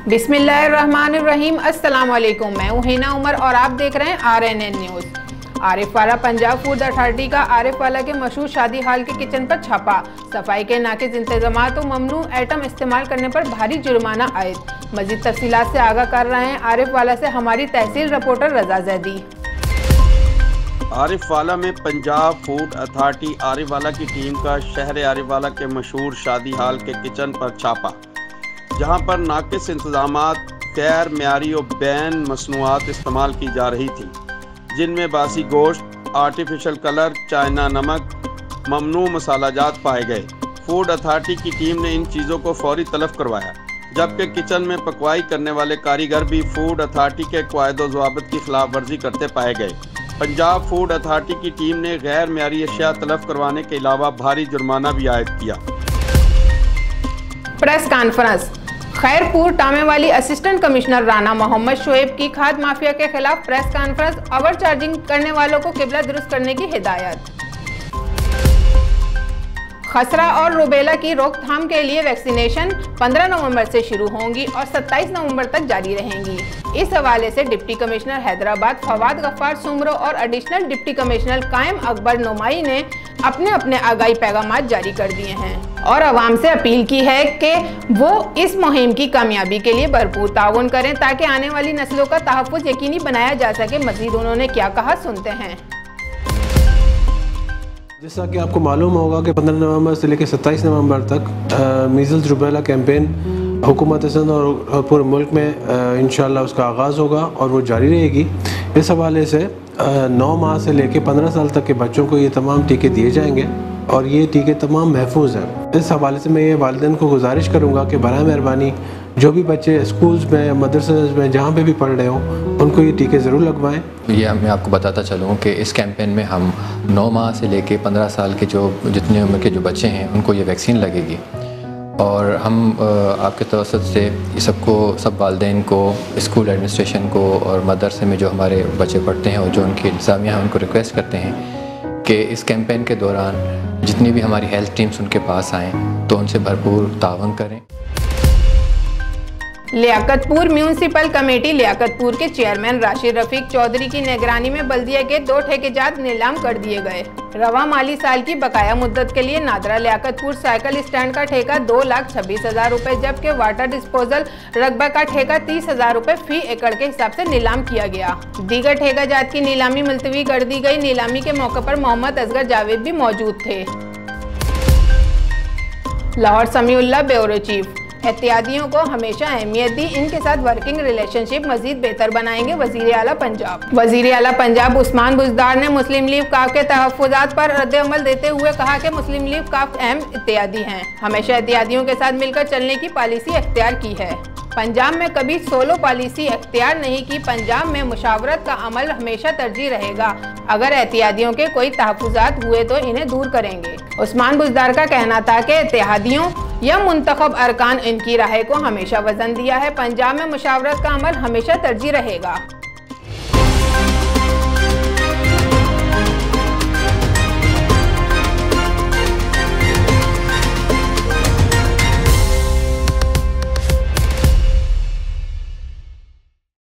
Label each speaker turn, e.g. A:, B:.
A: बिस्मिल्लाहिर्रहमानिर्रहीम। अस्सलाम वालेकुम। मैं हूं हिना उमर और आप देख रहे हैं RNN न्यूज़। आरिफ वाला पंजाब फूड अथॉरिटी का आरिफ वाला के मशहूर शादी हाल के किचन पर छापा। सफाई के नाकिस इंतजामात और ममनू आइटम इस्तेमाल करने पर भारी जुर्माना आयद। मजीद तफसीलात से आगाह कर रहे हैं आरिफ वाला से हमारी तहसील रिपोर्टर रजा जैदी।
B: आरिफ वाला में पंजाब फूड अथॉरिटी आरिफ वाला की टीम का शहर आरिफ वाला के मशहूर शादी हाल के किचन पर छापा, जहां पर नाकिस इंतजामात, गैर म्यारी और बैन मसनूआत इस्तेमाल की जा रही थी, जिनमें बासी गोश्त, आर्टिफिशियल कलर, चाइना नमक, ममनू मसालाजात पाए गए। फूड अथॉरिटी की टीम ने इन चीज़ों को फौरी तलब करवाया, जबकि किचन में पकवाई करने वाले कारीगर भी फूड अथॉरिटी के क़वायद व ज़वाबित की खिलाफ वर्जी करते पाए गए। पंजाब फूड अथॉरिटी की टीम ने गैर म्यारी अशिया तलब करवाने के अलावा भारी जुर्माना भी आयद किया।
A: Press conference. खैरपुर टामे वाली असिस्टेंट कमिश्नर राना मोहम्मद शोएब की खाद माफिया के खिलाफ प्रेस कॉन्फ्रेंस। ओवर चार्जिंग करने वालों को किबला दुरुस्त करने की हिदायत। खसरा और रुबेला की रोकथाम के लिए वैक्सीनेशन 15 नवंबर से शुरू होंगी और 27 नवंबर तक जारी रहेंगी। इस हवाले से डिप्टी कमिश्नर हैदराबाद फवाद गफ्फार सुमरो और एडिशनल डिप्टी कमिश्नर कायम अकबर नुमाई ने अपने अपने आगाही पैगाम जारी कर दिए हैं और आवाम से अपील की है कि वो इस मुहिम की कामयाबी के लिए भरपूर ताउन करें ताकि आने वाली नस्लों का तहफ़्फ़ुज़ यकीनी बनाया जा सके। मज़ीद उन्होंने क्या कहा, सुनते हैं।
C: जैसा कि आपको मालूम होगा कि 15 नवंबर से लेकर 27 नवंबर तक मीज़ल्स रुबेला कैंपेन हुकूमत सिंध और पूरे मुल्क में इंशाअल्लाह उसका आगाज़ होगा और वो जारी रहेगी। इस हवाले से 9 माह से लेकर 15 साल तक के बच्चों को ये तमाम टीके दिए जाएंगे और ये टीके तमाम महफूज हैं। इस हवाले से मैं ये वालिदैन को गुजारिश करूँगा कि बराए मेहरबानी जो भी बच्चे स्कूल्स में या मदरसे में जहाँ पे भी पढ़ रहे हों उनको ये टीके ज़रूर लगवाएं।
D: ये मैं आपको बताता चलूँ कि इस कैंपेन में हम 9 माह से लेके 15 साल के जो जितनी उम्र के जो बच्चे हैं उनको ये वैक्सीन लगेगी और हम आपके तवसत से ये सब वालिदैन को, स्कूल एडमिनिस्ट्रेशन को और मदरसे में जो हमारे बच्चे पढ़ते हैं और जो उनकी इंतज़ामिया हैं उनको रिक्वेस्ट करते हैं कि इस कैंपेन के दौरान जितनी भी हमारी हेल्थ टीम्स उनके पास आएँ तो उनसे भरपूर ताउन करें।
A: लियाकतपुर म्यूनसिपल कमेटी लियाकतपुर के चेयरमैन राशिद रफीक चौधरी की निगरानी में बल्दिया के 2 ठेकेजात नीलाम कर दिए गए। रवा माली साल की बकाया मुद्दत के लिए नादरा लियाकतपुर साइकिल स्टैंड का ठेका 2,26,000 रुपए, जबकि वाटर डिस्पोजल रकबा का ठेका 30,000 रुपए फी एकड़ के हिसाब से नीलाम किया गया। दीगर ठेकेजात की नीलामी मुलतवी कर दी गई। नीलामी के मौके पर मोहम्मद असगर जावेद भी मौजूद थे। Lahore Samiullah bureau chief. एहतियादियों को हमेशा अहमियत दी, इनके साथ वर्किंग रिलेशनशिप मजीद बेहतर बनाएंगे वजीर आला पंजाब। वजीर आला पंजाब उस्मान बुज़दार ने मुस्लिम लीग काफ के तहफ़्फ़ुज़ात पर रद्द-ए-अमल देते हुए कहा कि मुस्लिम लीग काफ अहम एहतियादी हैं, हमेशा एहतियादियों के साथ मिलकर चलने की पॉलिसी अख्तियार की है। पंजाब में कभी सोलो पॉलिसी अख्तियार नहीं की। पंजाब में मुशावरत का अमल हमेशा तरजीह रहेगा। अगर एहतियादियों के कोई तहफ़्फ़ुज़ात हुए तो इन्हें दूर करेंगे। उस्मान बुज़दार का कहना था कि इत्तेहादियों या मुंतखब अरकान इनकी राय को हमेशा वजन दिया है। पंजाब में मुशावरत का अमल हमेशा तरजीह रहेगा।